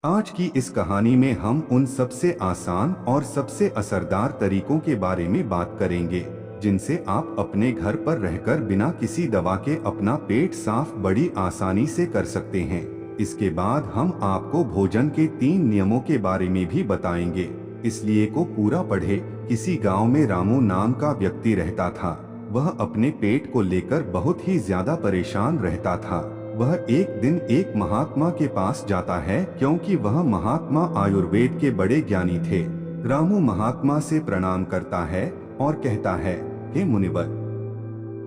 आज की इस कहानी में हम उन सबसे आसान और सबसे असरदार तरीकों के बारे में बात करेंगे जिनसे आप अपने घर पर रहकर बिना किसी दवा के अपना पेट साफ बड़ी आसानी से कर सकते हैं। इसके बाद हम आपको भोजन के 3 नियमों के बारे में भी बताएंगे, इसलिए को पूरा पढ़े। किसी गांव में रामू नाम का व्यक्ति रहता था। वह अपने पेट को लेकर बहुत ही ज्यादा परेशान रहता था। वह एक दिन एक महात्मा के पास जाता है क्योंकि वह महात्मा आयुर्वेद के बड़े ज्ञानी थे। रामू महात्मा से प्रणाम करता है और कहता है, हे मुनिवर,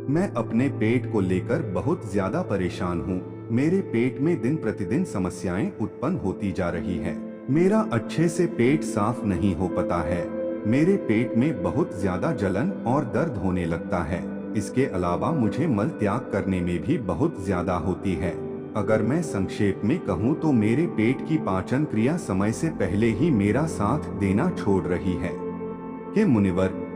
मैं अपने पेट को लेकर बहुत ज्यादा परेशान हूँ। मेरे पेट में दिन प्रतिदिन समस्याएं उत्पन्न होती जा रही है। मेरा अच्छे से पेट साफ नहीं हो पाता है। मेरे पेट में बहुत ज्यादा जलन और दर्द होने लगता है। इसके अलावा मुझे मल त्याग करने में भी बहुत ज्यादा होती है। अगर मैं संक्षेप में कहूँ तो मेरे पेट की पाचन क्रिया समय से पहले ही मेरा साथ देना छोड़ रही है। हे मुनिवर,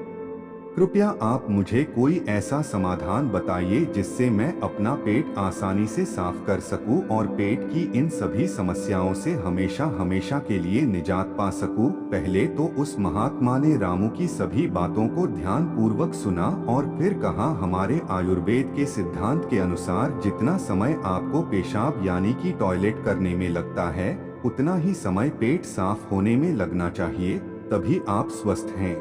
कृपया आप मुझे कोई ऐसा समाधान बताइए जिससे मैं अपना पेट आसानी से साफ कर सकूं और पेट की इन सभी समस्याओं से हमेशा हमेशा के लिए निजात पा सकूं। पहले तो उस महात्मा ने रामू की सभी बातों को ध्यान पूर्वक सुना और फिर कहा, हमारे आयुर्वेद के सिद्धांत के अनुसार जितना समय आपको पेशाब यानी कि टॉयलेट करने में लगता है, उतना ही समय पेट साफ होने में लगना चाहिए, तभी आप स्वस्थ हैं।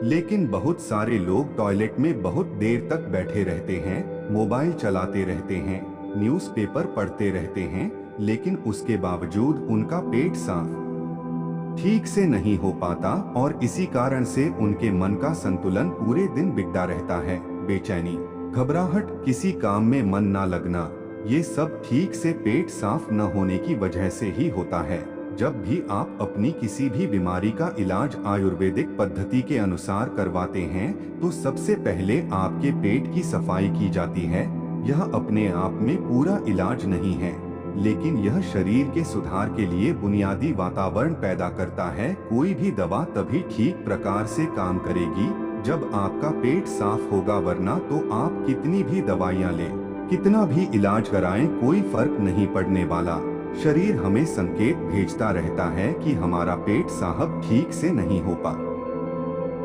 लेकिन बहुत सारे लोग टॉयलेट में बहुत देर तक बैठे रहते हैं, मोबाइल चलाते रहते हैं, न्यूज़पेपर पढ़ते रहते हैं, लेकिन उसके बावजूद उनका पेट साफ ठीक से नहीं हो पाता और इसी कारण से उनके मन का संतुलन पूरे दिन बिगड़ा रहता है। बेचैनी, घबराहट, किसी काम में मन ना लगना, ये सब ठीक से पेट साफ न होने की वजह से ही होता है। जब भी आप अपनी किसी भी बीमारी का इलाज आयुर्वेदिक पद्धति के अनुसार करवाते हैं तो सबसे पहले आपके पेट की सफाई की जाती है। यह अपने आप में पूरा इलाज नहीं है, लेकिन यह शरीर के सुधार के लिए बुनियादी वातावरण पैदा करता है। कोई भी दवा तभी ठीक प्रकार से काम करेगी जब आपका पेट साफ होगा, वरना तो आप कितनी भी दवाइयाँ लें, कितना भी इलाज कराएं, कोई फर्क नहीं पड़ने वाला। शरीर हमें संकेत भेजता रहता है कि हमारा पेट साहब ठीक से नहीं हो पा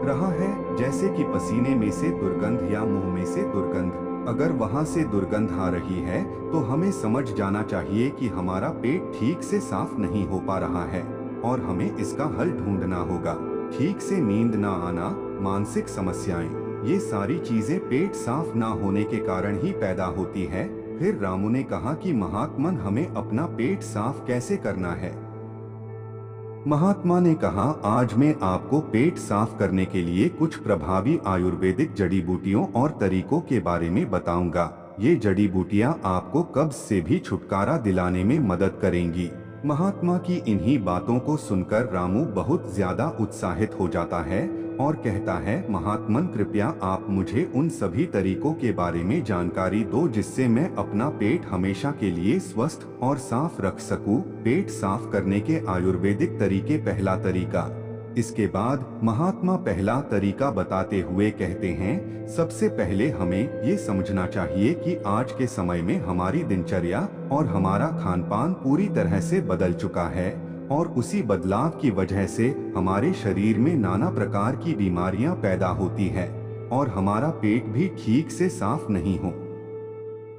रहा है, जैसे कि पसीने में से दुर्गंध या मुंह में से दुर्गंध। अगर वहां से दुर्गंध आ रही है तो हमें समझ जाना चाहिए कि हमारा पेट ठीक से साफ नहीं हो पा रहा है और हमें इसका हल ढूंढना होगा। ठीक से नींद ना आना, मानसिक समस्याएं, ये सारी चीजें पेट साफ ना होने के कारण ही पैदा होती है। फिर रामू ने कहा कि महात्मन, हमें अपना पेट साफ कैसे करना है। महात्मा ने कहा, आज मैं आपको पेट साफ करने के लिए कुछ प्रभावी आयुर्वेदिक जड़ी बूटियों और तरीकों के बारे में बताऊंगा। ये जड़ी बूटियां आपको कब्ज से भी छुटकारा दिलाने में मदद करेंगी। महात्मा की इन्हीं बातों को सुनकर रामू बहुत ज्यादा उत्साहित हो जाता है और कहता है, महात्मन, कृपया आप मुझे उन सभी तरीकों के बारे में जानकारी दो जिससे मैं अपना पेट हमेशा के लिए स्वस्थ और साफ रख सकूं। पेट साफ करने के आयुर्वेदिक तरीके। पहला तरीका। इसके बाद महात्मा पहला तरीका बताते हुए कहते हैं, सबसे पहले हमें ये समझना चाहिए कि आज के समय में हमारी दिनचर्या और हमारा खानपान पूरी तरह से बदल चुका है और उसी बदलाव की वजह से हमारे शरीर में नाना प्रकार की बीमारियां पैदा होती है और हमारा पेट भी ठीक से साफ नहीं हो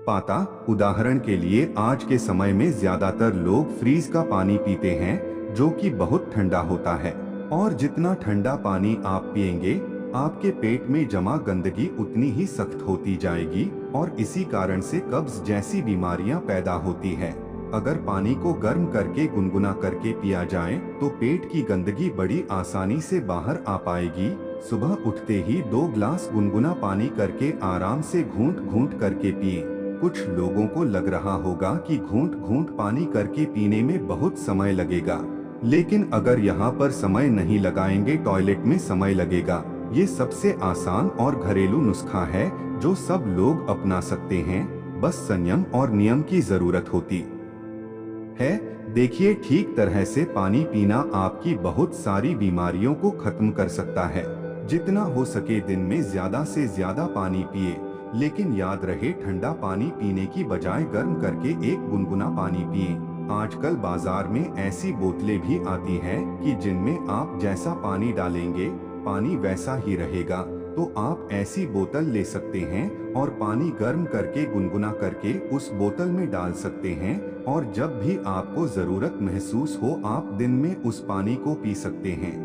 पाता। उदाहरण के लिए, आज के समय में ज्यादातर लोग फ्रीज का पानी पीते हैं जो कि बहुत ठंडा होता है और जितना ठंडा पानी आप पिएंगे, आपके पेट में जमा गंदगी उतनी ही सख्त होती जाएगी और इसी कारण से कब्ज जैसी बीमारियां पैदा होती है। अगर पानी को गर्म करके गुनगुना करके पिया जाए तो पेट की गंदगी बड़ी आसानी से बाहर आ पाएगी। सुबह उठते ही 2 गिलास गुनगुना पानी करके आराम से घूंट घूंट करके पिएं। कुछ लोगों को लग रहा होगा कि घूंट घूंट पानी करके पीने में बहुत समय लगेगा, लेकिन अगर यहाँ पर समय नहीं लगाएंगे, टॉयलेट में समय लगेगा। ये सबसे आसान और घरेलू नुस्खा है जो सब लोग अपना सकते हैं, बस संयम और नियम की जरूरत होती है। देखिए, ठीक तरह से पानी पीना आपकी बहुत सारी बीमारियों को खत्म कर सकता है। जितना हो सके दिन में ज्यादा से ज्यादा पानी पिए, लेकिन याद रहे, ठंडा पानी पीने की बजाय गर्म करके एक गुनगुना पानी पिए। आजकल बाजार में ऐसी बोतलें भी आती हैं कि जिनमें आप जैसा पानी डालेंगे पानी वैसा ही रहेगा। तो आप ऐसी बोतल ले सकते हैं और पानी गर्म करके गुनगुना करके उस बोतल में डाल सकते हैं और जब भी आपको जरूरत महसूस हो आप दिन में उस पानी को पी सकते हैं।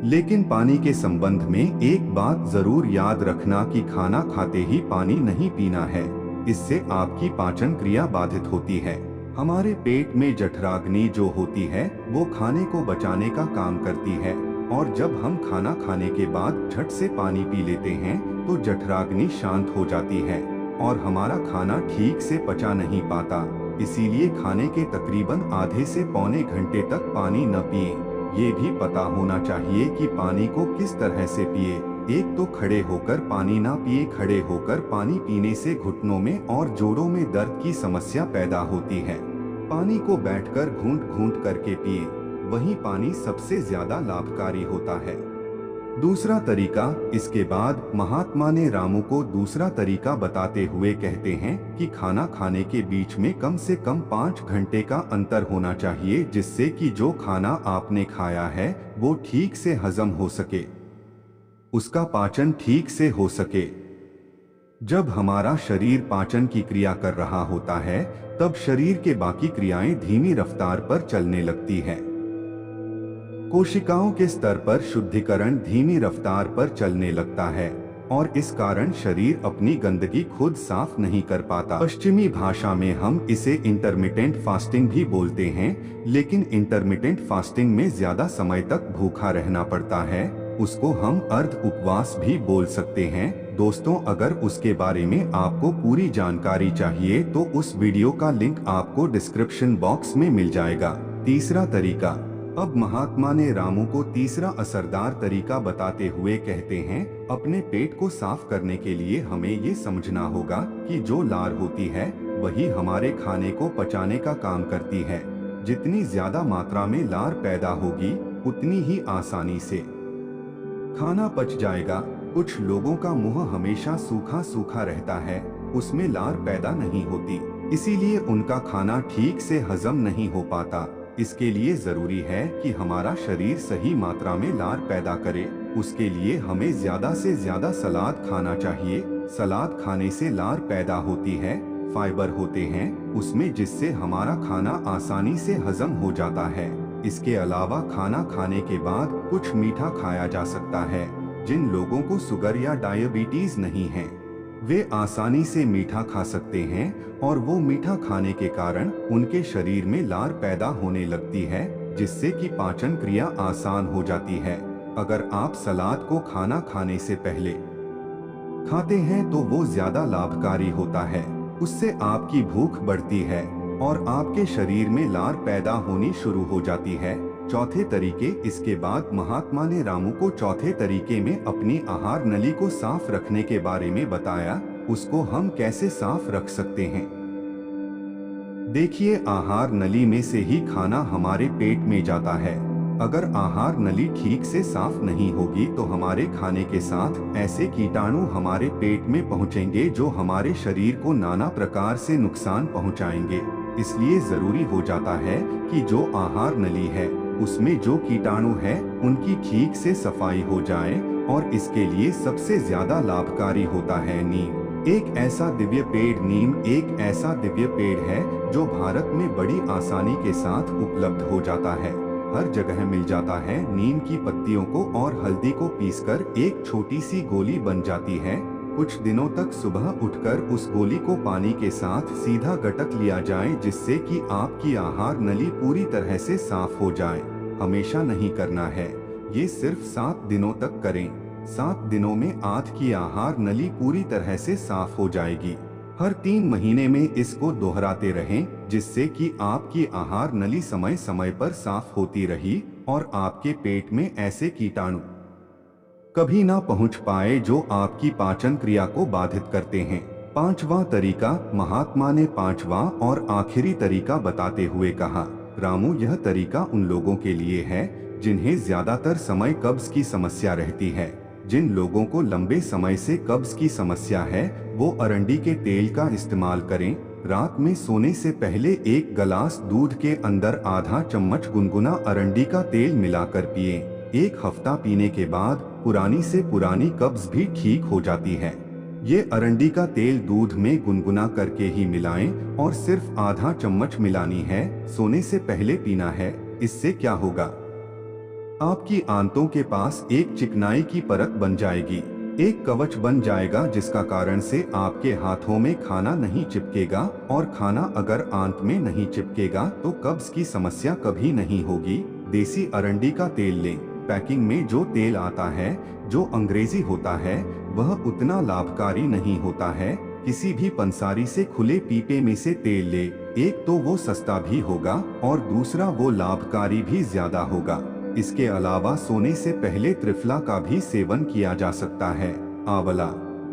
लेकिन पानी के संबंध में एक बात जरूर याद रखना कि खाना खाते ही पानी नहीं पीना है। इससे आपकी पाचन क्रिया बाधित होती है। हमारे पेट में जठराग्नि जो होती है वो खाने को बचाने का काम करती है और जब हम खाना खाने के बाद झट से पानी पी लेते हैं तो जठराग्नि शांत हो जाती है और हमारा खाना ठीक से पचा नहीं पाता। इसीलिए खाने के तकरीबन आधे से पौने घंटे तक पानी न पिए। ये भी पता होना चाहिए कि पानी को किस तरह से पिए। एक तो खड़े होकर पानी ना पिए। खड़े होकर पानी पीने से घुटनों में और जोड़ों में दर्द की समस्या पैदा होती है। पानी को बैठकर घूंट घूंट करके पिए, वही पानी सबसे ज्यादा लाभकारी होता है। दूसरा तरीका, इसके बाद महात्मा ने रामू को दूसरा तरीका बताते हुए कहते हैं कि खाना खाने के बीच में कम से कम 5 घंटे का अंतर होना चाहिए, जिससे कि जो खाना आपने खाया है वो ठीक से हजम हो सके, उसका पाचन ठीक से हो सके। जब हमारा शरीर पाचन की क्रिया कर रहा होता है तब शरीर के बाकी क्रियाएं धीमी रफ्तार पर चलने लगती है। कोशिकाओं के स्तर पर शुद्धिकरण धीमी रफ्तार पर चलने लगता है और इस कारण शरीर अपनी गंदगी खुद साफ नहीं कर पाता। पश्चिमी भाषा में हम इसे इंटरमिटेंट फास्टिंग भी बोलते हैं, लेकिन इंटरमिटेंट फास्टिंग में ज्यादा समय तक भूखा रहना पड़ता है। उसको हम अर्ध उपवास भी बोल सकते हैं। दोस्तों, अगर उसके बारे में आपको पूरी जानकारी चाहिए तो उस वीडियो का लिंक आपको डिस्क्रिप्शन बॉक्स में मिल जाएगा। तीसरा तरीका, अब महात्मा ने रामू को तीसरा असरदार तरीका बताते हुए कहते हैं, अपने पेट को साफ करने के लिए हमें ये समझना होगा कि जो लार होती है वही हमारे खाने को पचाने का काम करती है। जितनी ज्यादा मात्रा में लार पैदा होगी उतनी ही आसानी से खाना पच जाएगा। कुछ लोगों का मुंह हमेशा सूखा सूखा रहता है, उसमें लार पैदा नहीं होती, इसीलिए उनका खाना ठीक से हजम नहीं हो पाता। इसके लिए जरूरी है कि हमारा शरीर सही मात्रा में लार पैदा करे। उसके लिए हमें ज्यादा से ज्यादा सलाद खाना चाहिए। सलाद खाने से लार पैदा होती है, फाइबर होते हैं उसमें, जिससे हमारा खाना आसानी से हजम हो जाता है। इसके अलावा खाना खाने के बाद कुछ मीठा खाया जा सकता है। जिन लोगों को शुगर या डायबिटीज नहीं है वे आसानी से मीठा खा सकते हैं और वो मीठा खाने के कारण उनके शरीर में लार पैदा होने लगती है, जिससे कि पाचन क्रिया आसान हो जाती है। अगर आप सलाद को खाना खाने से पहले खाते हैं तो वो ज्यादा लाभकारी होता है। उससे आपकी भूख बढ़ती है और आपके शरीर में लार पैदा होनी शुरू हो जाती है। चौथे तरीके, इसके बाद महात्मा ने रामू को चौथे तरीके में अपनी आहार नली को साफ रखने के बारे में बताया। उसको हम कैसे साफ रख सकते हैं? देखिए, आहार नली में से ही खाना हमारे पेट में जाता है। अगर आहार नली ठीक से साफ नहीं होगी तो हमारे खाने के साथ ऐसे कीटाणु हमारे पेट में पहुंचेंगे जो हमारे शरीर को नाना प्रकार से नुकसान पहुंचाएंगे। इसलिए जरूरी हो जाता है कि जो आहार नली है उसमें जो कीटाणु है उनकी ठीक से सफाई हो जाए, और इसके लिए सबसे ज्यादा लाभकारी होता है नीम। एक ऐसा दिव्य पेड़ नीम एक ऐसा दिव्य पेड़ है जो भारत में बड़ी आसानी के साथ उपलब्ध हो जाता है। हर जगह मिल जाता है। नीम की पत्तियों को और हल्दी को पीसकर एक छोटी सी गोली बन जाती है। कुछ दिनों तक सुबह उठकर उस गोली को पानी के साथ सीधा गटक लिया जाए, जिससे कि आपकी आहार नली पूरी तरह से साफ हो जाए। हमेशा नहीं करना है, ये सिर्फ 7 दिनों तक करें। 7 दिनों में आपकी आहार नली पूरी तरह से साफ हो जाएगी। हर 3 महीने में इसको दोहराते रहें, जिससे कि आपकी आहार नली समय समय पर साफ होती रही और आपके पेट में ऐसे कीटाणु कभी ना पहुंच पाए जो आपकी पाचन क्रिया को बाधित करते हैं। 5वां तरीका, महात्मा ने 5वां और आखिरी तरीका बताते हुए कहा, रामू, यह तरीका उन लोगों के लिए है जिन्हें ज्यादातर समय कब्ज की समस्या रहती है। जिन लोगों को लंबे समय से कब्ज की समस्या है वो अरंडी के तेल का इस्तेमाल करें। रात में सोने से पहले एक गिलास दूध के अंदर आधा चम्मच गुनगुना अरंडी का तेल मिलाकर पिए। एक हफ्ता पीने के बाद पुरानी से पुरानी कब्ज भी ठीक हो जाती है। ये अरंडी का तेल दूध में गुनगुना करके ही मिलाएं और सिर्फ आधा चम्मच मिलानी है। सोने से पहले पीना है। इससे क्या होगा, आपकी आंतों के पास एक चिकनाई की परत बन जाएगी, एक कवच बन जाएगा, जिसका कारण से आपके हाथों में खाना नहीं चिपकेगा, और खाना अगर आंत में नहीं चिपकेगा तो कब्ज की समस्या कभी नहीं होगी। देसी अरंडी का तेल लें। पैकिंग में जो तेल आता है, जो अंग्रेजी होता है, वह उतना लाभकारी नहीं होता है। किसी भी पंसारी से खुले पीपे में से तेल ले। एक तो वो सस्ता भी होगा और दूसरा वो लाभकारी भी ज्यादा होगा। इसके अलावा सोने से पहले त्रिफला का भी सेवन किया जा सकता है। आंवला,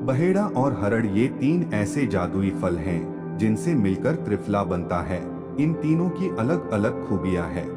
बहेड़ा और हरड़ ये 3 ऐसे जादुई फल हैं जिनसे मिलकर त्रिफला बनता है। इन तीनों की अलग अलग खूबियां हैं,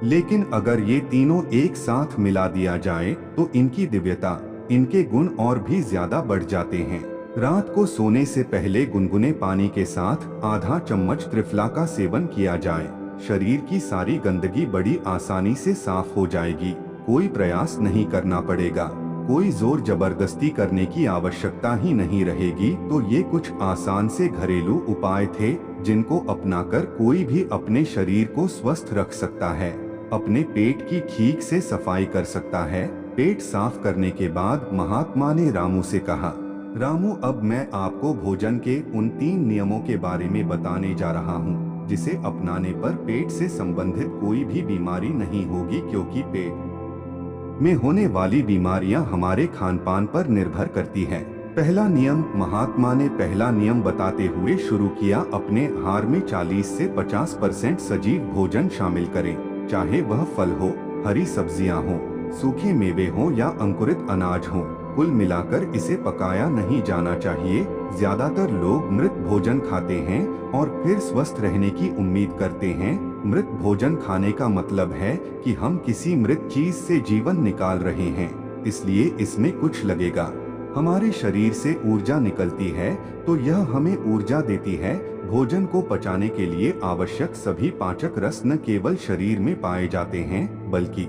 लेकिन अगर ये तीनों एक साथ मिला दिया जाए तो इनकी दिव्यता, इनके गुण और भी ज्यादा बढ़ जाते हैं। रात को सोने से पहले गुनगुने पानी के साथ आधा चम्मच त्रिफला का सेवन किया जाए। शरीर की सारी गंदगी बड़ी आसानी से साफ हो जाएगी। कोई प्रयास नहीं करना पड़ेगा, कोई जोर जबरदस्ती करने की आवश्यकता ही नहीं रहेगी। तो ये कुछ आसान से घरेलू उपाय थे जिनको अपनाकर कोई भी अपने शरीर को स्वस्थ रख सकता है, अपने पेट की ठीक से सफाई कर सकता है। पेट साफ करने के बाद महात्मा ने रामू से कहा, रामू, अब मैं आपको भोजन के उन 3 नियमों के बारे में बताने जा रहा हूँ जिसे अपनाने पर पेट से संबंधित कोई भी बीमारी नहीं होगी, क्योंकि पेट में होने वाली बीमारियां हमारे खान पान पर निर्भर करती है। पहला नियम, महात्मा ने पहला नियम बताते हुए शुरू किया, अपने आहार में 40 से 50% सजीव भोजन शामिल करें। चाहे वह फल हो, हरी सब्जियां हो, सूखे मेवे हो या अंकुरित अनाज हो, कुल मिलाकर इसे पकाया नहीं जाना चाहिए। ज्यादातर लोग मृत भोजन खाते हैं और फिर स्वस्थ रहने की उम्मीद करते हैं। मृत भोजन खाने का मतलब है कि हम किसी मृत चीज से जीवन निकाल रहे हैं, इसलिए इसमें कुछ लगेगा। हमारे शरीर से ऊर्जा निकलती है तो यह हमें ऊर्जा देती है। भोजन को पचाने के लिए आवश्यक सभी पाचक रस न केवल शरीर में पाए जाते हैं बल्कि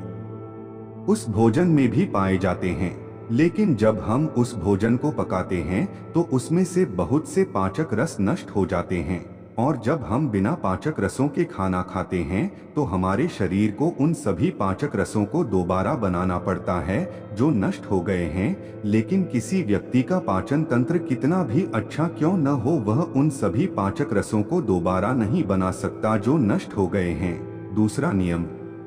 उस भोजन में भी पाए जाते हैं। लेकिन जब हम उस भोजन को पकाते हैं तो उसमें से बहुत से पाचक रस नष्ट हो जाते हैं, और जब हम बिना पाचक रसों के खाना खाते हैं तो हमारे शरीर को उन सभी पाचक रसों को दोबारा बनाना पड़ता है जो नष्ट हो गए हैं। लेकिन किसी व्यक्ति का पाचन तंत्र कितना भी अच्छा क्यों न हो, वह उन सभी पाचक रसों को दोबारा नहीं बना सकता जो नष्ट हो गए हैं। दूसरा नियम,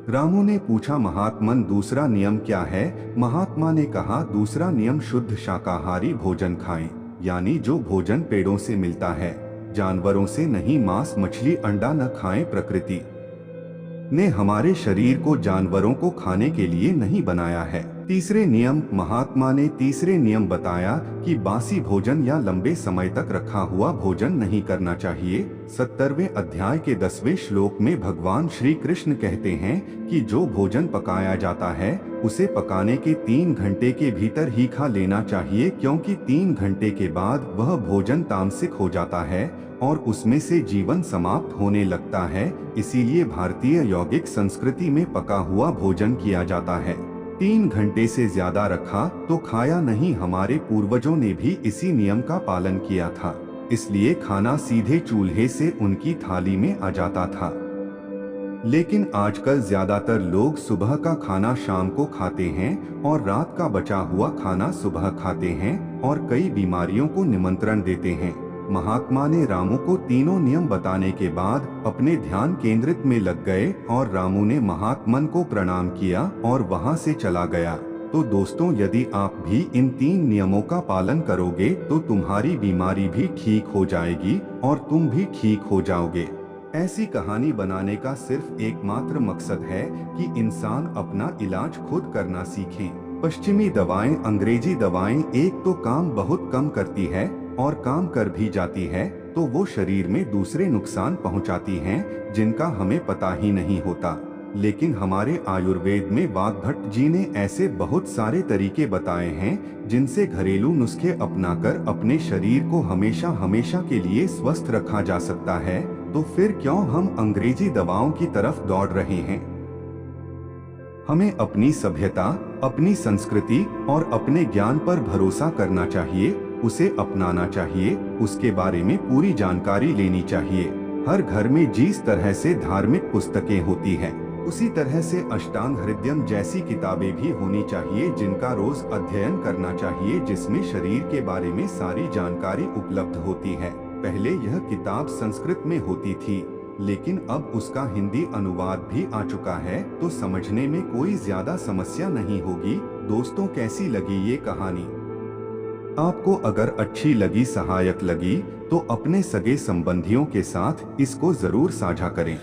रामू ने पूछा, महात्मन दूसरा नियम क्या है? महात्मा ने कहा, दूसरा नियम शुद्ध शाकाहारी भोजन खाएं, यानी जो भोजन पेड़ों से मिलता है, जानवरों से नहीं। मांस, मछली, अंडा न खाएं। प्रकृति ने हमारे शरीर को जानवरों को खाने के लिए नहीं बनाया है। तीसरे नियम, महात्मा ने तीसरे नियम बताया कि बासी भोजन या लंबे समय तक रखा हुआ भोजन नहीं करना चाहिए। 70वें अध्याय के 10वें श्लोक में भगवान श्री कृष्ण कहते हैं कि जो भोजन पकाया जाता है उसे पकाने के 3 घंटे के भीतर ही खा लेना चाहिए, क्योंकि 3 घंटे के बाद वह भोजन तामसिक हो जाता है और उसमें से जीवन समाप्त होने लगता है। इसीलिए भारतीय यौगिक संस्कृति में पका हुआ भोजन किया जाता है। 3 घंटे से ज्यादा रखा तो खाया नहीं। हमारे पूर्वजों ने भी इसी नियम का पालन किया था, इसलिए खाना सीधे चूल्हे से उनकी थाली में आ जाता था। लेकिन आजकल ज्यादातर लोग सुबह का खाना शाम को खाते हैं और रात का बचा हुआ खाना सुबह खाते हैं और कई बीमारियों को निमंत्रण देते हैं। महात्मा ने रामू को तीनों नियम बताने के बाद अपने ध्यान केंद्रित में लग गए और रामू ने महात्मन को प्रणाम किया और वहां से चला गया। तो दोस्तों, यदि आप भी इन 3 नियमों का पालन करोगे तो तुम्हारी बीमारी भी ठीक हो जाएगी और तुम भी ठीक हो जाओगे। ऐसी कहानी बनाने का सिर्फ एकमात्र मकसद है कि इंसान अपना इलाज खुद करना सीखें। पश्चिमी दवाएं, अंग्रेजी दवाएं एक तो काम बहुत कम करती है और काम कर भी जाती है तो वो शरीर में दूसरे नुकसान पहुंचाती हैं जिनका हमें पता ही नहीं होता। लेकिन हमारे आयुर्वेद में वाग्भट जी ने ऐसे बहुत सारे तरीके बताए हैं जिनसे घरेलू नुस्खे अपनाकर अपने शरीर को हमेशा हमेशा के लिए स्वस्थ रखा जा सकता है। तो फिर क्यों हम अंग्रेजी दवाओं की तरफ दौड़ रहे हैं? हमें अपनी सभ्यता, अपनी संस्कृति और अपने ज्ञान पर भरोसा करना चाहिए, उसे अपनाना चाहिए, उसके बारे में पूरी जानकारी लेनी चाहिए। हर घर में जिस तरह से धार्मिक पुस्तकें होती हैं, उसी तरह से अष्टांग हृदयम जैसी किताबें भी होनी चाहिए जिनका रोज अध्ययन करना चाहिए, जिसमें शरीर के बारे में सारी जानकारी उपलब्ध होती है। पहले यह किताब संस्कृत में होती थी, लेकिन अब उसका हिंदी अनुवाद भी आ चुका है, तो समझने में कोई ज्यादा समस्या नहीं होगी। दोस्तों, कैसी लगी ये कहानी? आपको अगर अच्छी लगी, सहायक लगी, तो अपने सगे संबंधियों के साथ इसको जरूर साझा करें।